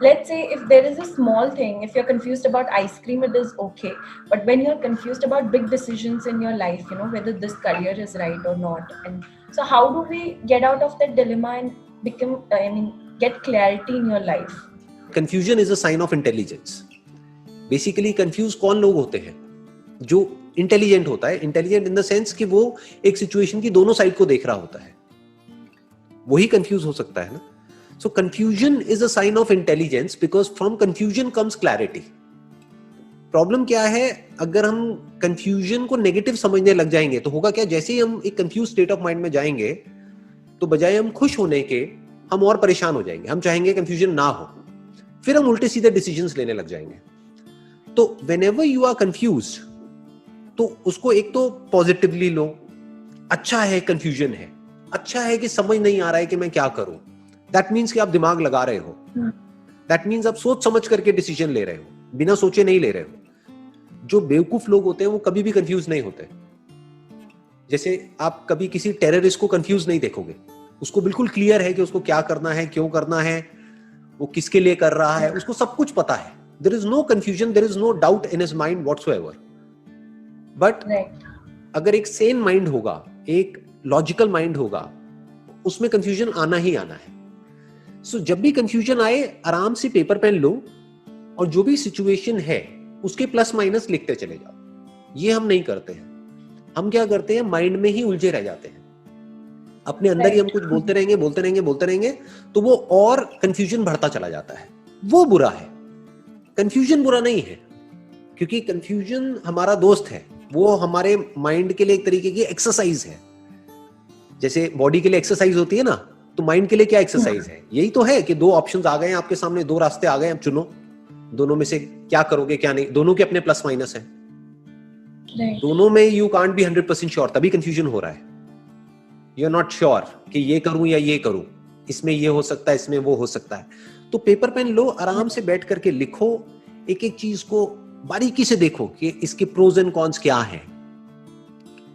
let's say if there is a small thing, if you're confused about ice cream, it is okay. But when you're confused about big decisions in your life, whether this career is right or not, and so how do we get out of that dilemma and become, get clarity in your life? Confusion is a sign of intelligence. Basically confuse कौन लोग होते हैं? जो intelligent होता है. Intelligent in the sense कि वो एक सिचुएशन की दोनों साइड को देख रहा होता है, वही कंफ्यूज हो सकता है ना. So confusion is a sign of intelligence because from confusion comes clarity. Problem क्या है, अगर हम कंफ्यूजन को नेगेटिव समझने लग जाएंगे तो होगा क्या, जैसे ही हम एक कंफ्यूज स्टेट ऑफ माइंड में जाएंगे तो बजाय हम खुश होने के हम और परेशान हो जाएंगे. हम चाहेंगे कंफ्यूजन ना हो, फिर हम उल्टे सीधे डिसीजंस लेने लग जाएंगे. तो व्हेनेवर यू आर कंफ्यूज्ड तो उसको एक तो पॉजिटिवली लो. अच्छा है कंफ्यूजन है, अच्छा है कि समझ नहीं आ रहा है कि मैं क्या करूं. दैट मीन्स कि आप दिमाग लगा रहे हो. दैट मीन्स आप सोच समझ करके डिसीजन ले रहे हो, बिना सोचे नहीं ले रहे हो. जो बेवकूफ लोग होते हैं वो कभी भी कंफ्यूज नहीं होते. जैसे आप कभी किसी टेररिस्ट को कंफ्यूज नहीं देखोगे, उसको बिल्कुल क्लियर है कि उसको क्या करना है, क्यों करना है, वो किसके लिए कर रहा है, उसको सब कुछ पता है. There is no confusion, there is no doubt in his mind whatsoever. But अगर एक सेन माइंड होगा, एक लॉजिकल माइंड होगा, उसमें कंफ्यूजन आना ही आना है. सो जब भी कंफ्यूजन आए आराम से पेपर पेन लो और जो भी सिचुएशन है उसके प्लस माइनस लिखते चले जाओ. ये हम नहीं करते हैं. हम क्या करते हैं, माइंड में ही उलझे रह जाते हैं. अपने अंदर ही हम कुछ बोलते रहेंगे तो वो और कंफ्यूजन बढ़ता चला जाता है. वो बुरा है. कंफ्यूजन बुरा नहीं है, क्योंकि कंफ्यूजन हमारा दोस्त है. वो हमारे माइंड के लिए एक तरीके की एक्सरसाइज है. जैसे बॉडी के लिए एक्सरसाइज होती है ना, तो माइंड के लिए क्या एक्सरसाइज है? यही तो है कि दो ऑप्शंस आ गए हैं आपके सामने, दो रास्ते आ गए, अब चुनो दोनों में से क्या करोगे क्या नहीं. दोनों के अपने प्लस माइनस है. दोनों में यू कांट बी 100% श्योर, तभी कंफ्यूजन हो रहा है. यू आर नॉट श्योर कि ये करूं या ये करूं, इसमें ये हो सकता है, इसमें वो हो सकता है. तो पेपर पेन लो, आराम से बैठ करके लिखो, एक एक चीज को बारीकी से देखो कि इसके प्रोज एंड कॉन्स क्या हैं.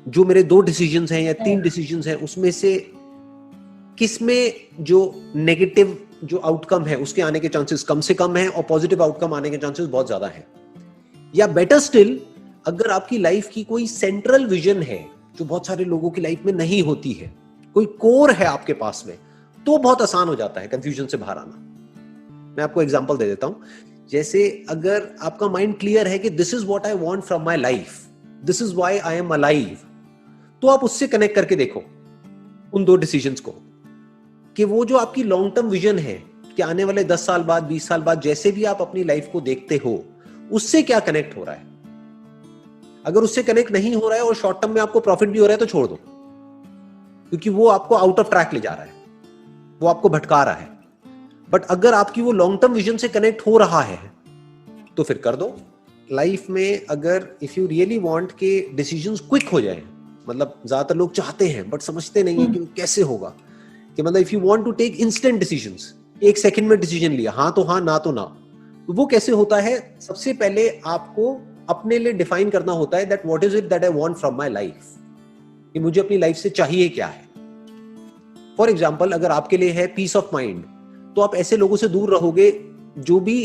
जो मेरे 2 डिसीजंस हैं या 3 डिसीजंस हैं, उसमें से किसमें जो नेगेटिव जो आउटकम है उसके आने के चांसेस कम से कम है और पॉजिटिव आउटकम आने के चांसेस बहुत ज्यादा है. या बेटर स्टिल, अगर आपकी लाइफ की कोई सेंट्रल विजन है जो बहुत सारे लोगों की लाइफ में नहीं होती है, कोई कोर है आपके पास में, तो बहुत आसान हो जाता है कंफ्यूजन से बाहर आना. मैं आपको एग्जांपल दे देता हूं. जैसे अगर आपका माइंड क्लियर है कि this is what I want from my life, this is why I am alive, तो आप उससे कनेक्ट करके देखो उन 2 डिसीजंस को कि वो जो आपकी लॉन्ग टर्म विजन है कि आने वाले 10 साल बाद, 20 साल बाद, जैसे भी आप अपनी लाइफ को देखते हो, उससे क्या कनेक्ट हो रहा है. अगर उससे कनेक्ट नहीं हो रहा है और शॉर्ट टर्म में आपको प्रॉफिट भी हो रहा है तो छोड़ दो, क्योंकि वो आपको आउट ऑफ ट्रैक ले जा रहा है, वो आपको भटका रहा है. बट अगर आपकी वो लॉन्ग टर्म विजन से कनेक्ट हो रहा है तो फिर कर दो. लाइफ में अगर इफ यू रियली वांट के डिसीजंस क्विक हो जाए, मतलब ज्यादातर लोग चाहते हैं बट समझते नहीं है कि कैसे होगा, कि मतलब if you want to take instant decisions, 1 second में डिसीजन लिया, हाँ तो हाँ, ना तो ना, तो वो कैसे होता है? सबसे पहले आपको अपने लिए डिफाइन करना होता है that what is it that I want from my life, कि मुझे अपनी लाइफ से चाहिए क्या है. फॉर एग्जाम्पल, अगर आपके लिए है पीस ऑफ माइंड, तो आप ऐसे लोगों से दूर रहोगे जो भी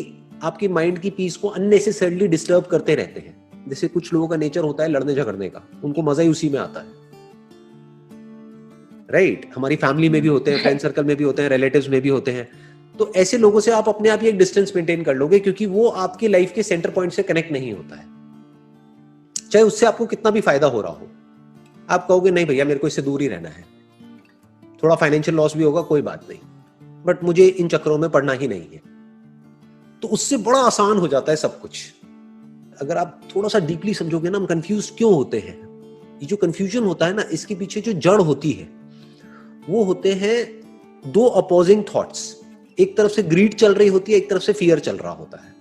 आपकी माइंड की पीस को अननेसेसरली डिस्टर्ब करते रहते हैं. जैसे कुछ लोगों का नेचर होता है लड़ने झगड़ने का, उनको मजा ही उसी में आता है. राइट? हमारी फैमिली में भी होते हैं, फ्रेंड सर्कल में भी होते हैं, रिलेटिव्स में भी होते हैं. तो ऐसे लोगों से आप अपने आप ही एक डिस्टेंस मेंटेन कर लोगे, क्योंकि वो आपकी लाइफ के सेंटर पॉइंट से कनेक्ट नहीं होता है. चाहे उससे आपको कितना भी फायदा हो रहा हो, आप कहोगे नहीं भैया मेरे को इससे दूर ही रहना है, थोड़ा फाइनेंशियल लॉस भी होगा कोई बात नहीं, बट मुझे इन चक्करों में पड़ना ही नहीं है. तो उससे बड़ा आसान हो जाता है सब कुछ. अगर आप थोड़ा सा डीपली समझोगे ना, हम कंफ्यूज क्यों होते हैं, ये जो कंफ्यूजन होता है ना, इसके पीछे जो जड़ होती है वो होते हैं 2 अपोजिंग थॉट्स. एक तरफ से ग्रीड चल रही होती है, एक तरफ से फियर चल रहा होता है.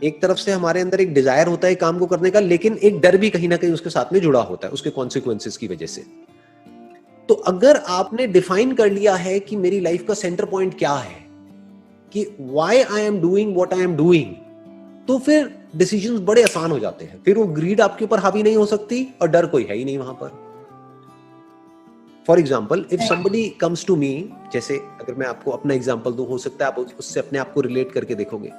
एक तरफ से हमारे अंदर एक डिजायर होता है काम को करने का, लेकिन एक डर भी कहीं ना कहीं उसके साथ में जुड़ा होता है, उसके कॉन्सिक्वेंसेस की वजह से. तो अगर आपने डिफाइन कर लिया है कि मेरी लाइफ का सेंटर पॉइंट क्या है, कि why I am doing what I am doing, तो फिर डिसीजंस बड़े आसान हो जाते हैं. फिर वो ग्रीड आपके ऊपर हावी नहीं हो सकती और डर कोई है ही नहीं वहां पर. For example if somebody comes to me, जैसे अगर मैं आपको अपना एग्जाम्पल दूं, हो सकता है आप उससे अपने आप को रिलेट करके देखोगे।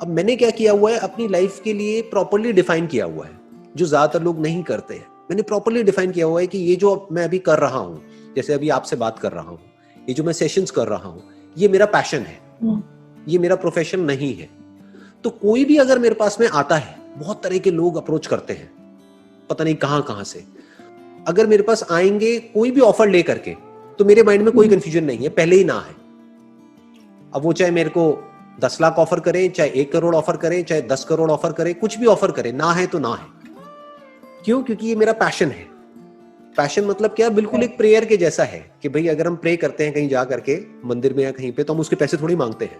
अब मैंने क्या किया हुआ है, अपनी लाइफ के लिए प्रॉपरली डिफाइन किया हुआ है, जो ज्यादातर लोग नहीं करते हैं। मैंने प्रॉपरली डिफाइन किया हुआ है कि ये जो मैं अभी कर रहा हूँ, जैसे अभी आपसे बात कर रहा हूँ, ये जो मैं सेशंस कर रहा हूँ, ये मेरा पैशन है, ये मेरा प्रोफेशन नहीं है। तो कोई भी अगर मेरे पास में आता है, बहुत तरह के लोग अप्रोच करते हैं, पता नहीं कहां से, अगर मेरे पास आएंगे कोई भी ऑफर ले करके, तो मेरे माइंड में कोई कंफ्यूजन नहीं है, पहले ही ना है। अब वो चाहे मेरे को 10 लाख ऑफर करे, चाहे 1 करोड़ ऑफर करे, चाहे 10 करोड़ ऑफर करे, कुछ भी ऑफर करे, ना है तो ना है। क्यों? क्योंकि ये मेरा पैशन है। पैशन मतलब क्या? बिल्कुल एक प्रेयर के जैसा है कि भाई अगर हम प्रे करते हैं कहीं जा करके मंदिर में या कहीं पे, तो हम उसके पैसे थोड़ी मांगते हैं,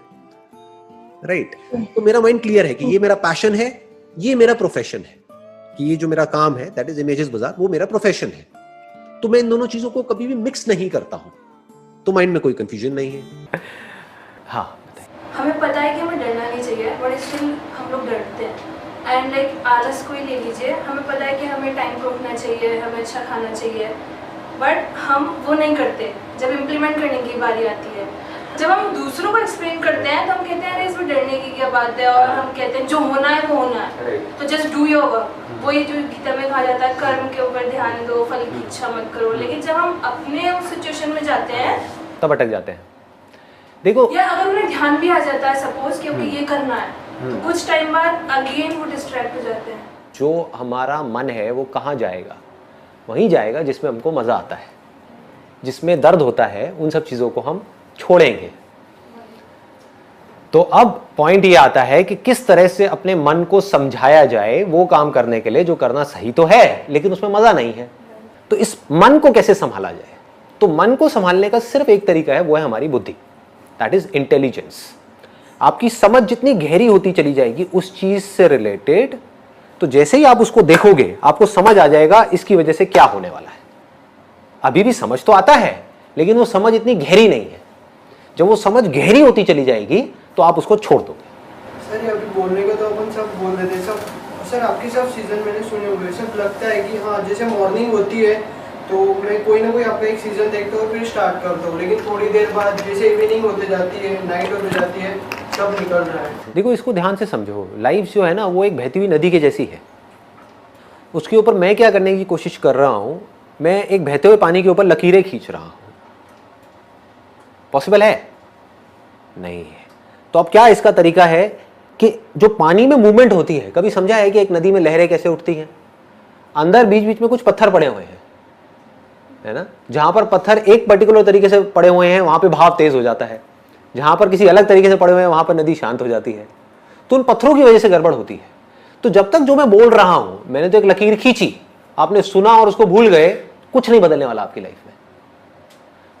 राइट? तो मेरा माइंड क्लियर है कि ये मेरा पैशन है, ये मेरा प्रोफेशन है, कि ये जो मेरा काम है दैट इज इमेजेस बाजार, वो मेरा प्रोफेशन है। तो मैं इन दोनों चीजों को कभी भी मिक्स नहीं करता हूं, तो माइंड में कोई कंफ्यूजन नहीं है। हाँ, हमें पता है कि हमें डरना नहीं चाहिए, बट स्टिल हम लोग डरते हैं। एंड लाइक आलस को ही ले लीजिए, हमें पता है कि हमें टाइम पे उठना चाहिए, हमें अच्छा खाना चाहिए, बट हम वो नहीं करते। जब इम्प्लीमेंट करने की बारी आती है, जब हम दूसरों को एक्सप्लेन करते हैं, तो हम कहते हैं अरे इसमें डरने की क्या बात है, और हम कहते हैं जो होना है वो होना है, तो जस्ट डू योर वर्क। वही जो गीता में कहा जाता है, कर्म के ऊपर ध्यान दो, फल की इच्छा मत करो। लेकिन जब हम अपने उस सिचुएशन में जाते हैं, तब अटक जाते हैं। देखो, या अगर उन्हें ध्यान भी आ जाता है सपोज क्योंकि ये करना है, तो कुछ टाइम बाद अगेन वो डिस्ट्रैक्ट हो जाते हैं। जो हमारा मन है वो कहाँ जाएगा? वहीं जाएगा जिसमें हमको मजा आता है। जिसमें दर्द होता है, उन सब चीजों को हम छोड़ेंगे। तो अब पॉइंट ये आता है कि किस तरह से अपने मन को समझाया जाए वो काम करने के लिए जो करना सही तो है, लेकिन उसमें मजा नहीं है। तो इस मन को कैसे संभाला जाए? तो मन को संभालने का सिर्फ एक तरीका है, वो है हमारी बुद्धि, दैट इज इंटेलिजेंस। आपकी समझ जितनी गहरी होती चली जाएगी उस चीज से रिलेटेड, तो जैसे ही आप उसको देखोगे आपको समझ आ जाएगा इसकी वजह से क्या होने वाला है। अभी भी समझ तो आता है, लेकिन वो समझ इतनी गहरी नहीं है। जब वो समझ गहरी होती चली जाएगी तो आप उसको छोड़ दोगे। सर ये अभी बोलने को तो अपन सब बोल रहे थे सब, सर आपके सब सीजन मैंने सुने हुए, सब लगता है कि हाँ जैसे मॉर्निंग होती है तो मैं कोई ना कोई आपका एक सीजन देखता हूँ, फिर स्टार्ट करता हूँ, लेकिन थोड़ी देर बाद जैसे इवनिंग होते जाती है, नाइट होते जाती है, सब निकल रहा है। देखो, इसको ध्यान से समझो। लाइफ जो है ना, वो एक बहती हुई नदी के जैसी है। उसके ऊपर मैं क्या करने की कोशिश कर रहा हूं, मैं एक बहते हुए पानी के ऊपर लकीरें खींच रहा हूं। पॉसिबल है? नहीं है। तो अब क्या इसका तरीका है कि जो पानी में मूवमेंट होती है, कभी समझा है कि एक नदी में लहरें कैसे उठती हैं? अंदर बीच बीच में कुछ पत्थर पड़े हुए हैं, है ना? जहां पर पत्थर एक पर्टिकुलर तरीके से पड़े हुए हैं वहां पे भाव तेज हो जाता है, जहां पर किसी अलग तरीके से पड़े हुए हैं वहां पर नदी शांत हो जाती है। तो उन पत्थरों की वजह से गड़बड़ होती है। तो जब तक जो मैं बोल रहा हूं, मैंने तो एक लकीर खींची, आपने सुना और उसको भूल गए, कुछ नहीं बदलने वाला आपकी लाइफ में।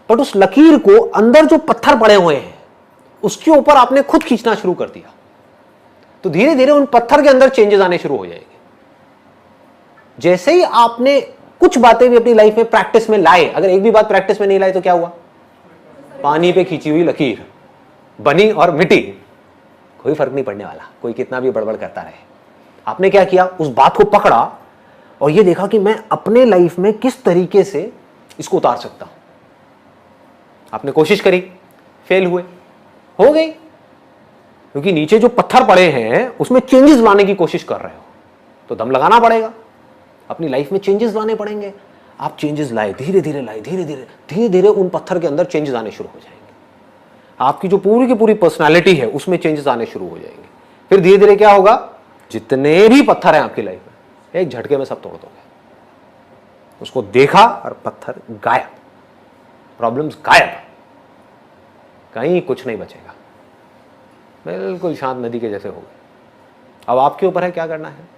बट उस लकीर को अंदर जो पत्थर पड़े हुए हैं उसके ऊपर आपने खुद खींचना शुरू कर दिया, तो धीरे धीरे उन पत्थर के अंदर चेंजेस आने शुरू हो जाएंगे। जैसे ही आपने कुछ बातें भी अपनी लाइफ में प्रैक्टिस में लाए, अगर एक भी बात प्रैक्टिस में नहीं लाए तो क्या हुआ? पानी पे खींची हुई लकीर बनी और मिटी, कोई फर्क नहीं पड़ने वाला, कोई कितना भी बड़बड़ करता रहे। आपने क्या किया? उस बात को पकड़ा और ये देखा कि मैं अपने लाइफ में किस तरीके से इसको उतार सकता हूं। आपने कोशिश करी, फेल हुए, हो गई, क्योंकि नीचे जो पत्थर पड़े हैं उसमें चेंजेस लाने की कोशिश कर रहे हो, तो दम लगाना पड़ेगा, अपनी लाइफ में चेंजेस लाने पड़ेंगे। आप चेंजेस लाए, धीरे धीरे लाए, धीरे धीरे उन पत्थर के अंदर चेंजेस आने शुरू हो जाएंगे। आपकी जो पूरी की पूरी पर्सनालिटी है उसमें चेंजेस आने शुरू हो जाएंगे। फिर धीरे धीरे क्या होगा? जितने भी पत्थर हैं आपकी लाइफ में, एक झटके में सब तोड़ दोगे। उसको देखा और पत्थर गायब, प्रॉब्लम्स गायब, कहीं कुछ नहीं बचेगा, बिल्कुल शांत नदी के जैसे हो गए। अब आपके ऊपर है क्या करना है।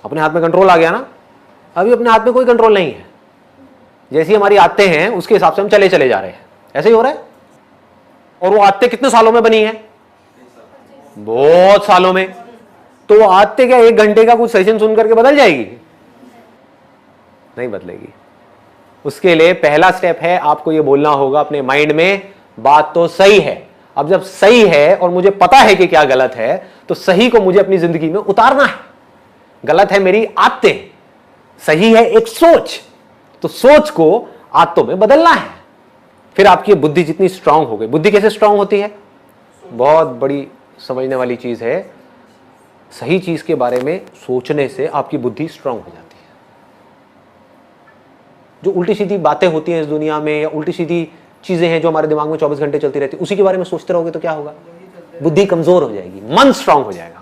अपने हाथ में कंट्रोल आ गया ना? अभी अपने हाथ में कोई कंट्रोल नहीं है। जैसी हमारी आदतें हैं उसके हिसाब से हम चले जा रहे हैं, ऐसे ही हो रहा है। और वो आदतें कितने सालों में बनी है? बहुत सालों में। तो वो आदतें क्या 1 घंटे का कुछ सेशन सुन करके बदल जाएगी? नहीं बदलेगी। उसके लिए पहला स्टेप है, आपको ये बोलना होगा अपने माइंड में, बात तो सही है। अब जब सही है और मुझे पता है कि क्या गलत है, तो सही को मुझे अपनी जिंदगी में उतारना है। गलत है मेरी आदतें, सही है एक सोच। तो सोच को आदतों में बदलना है। फिर आपकी बुद्धि जितनी स्ट्रांग हो गई, बुद्धि कैसे स्ट्रांग होती है, बहुत बड़ी समझने वाली चीज है। सही चीज के बारे में सोचने से आपकी बुद्धि स्ट्रांग हो जाती है। जो उल्टी सीधी बातें होती हैं इस दुनिया में, या उल्टी सीधी चीजें हैं जो हमारे दिमाग में 24 घंटे चलती रहती है, उसी के बारे में सोचते रहोगे तो क्या होगा, बुद्धि कमजोर हो जाएगी, मन स्ट्रांग हो जाएगा।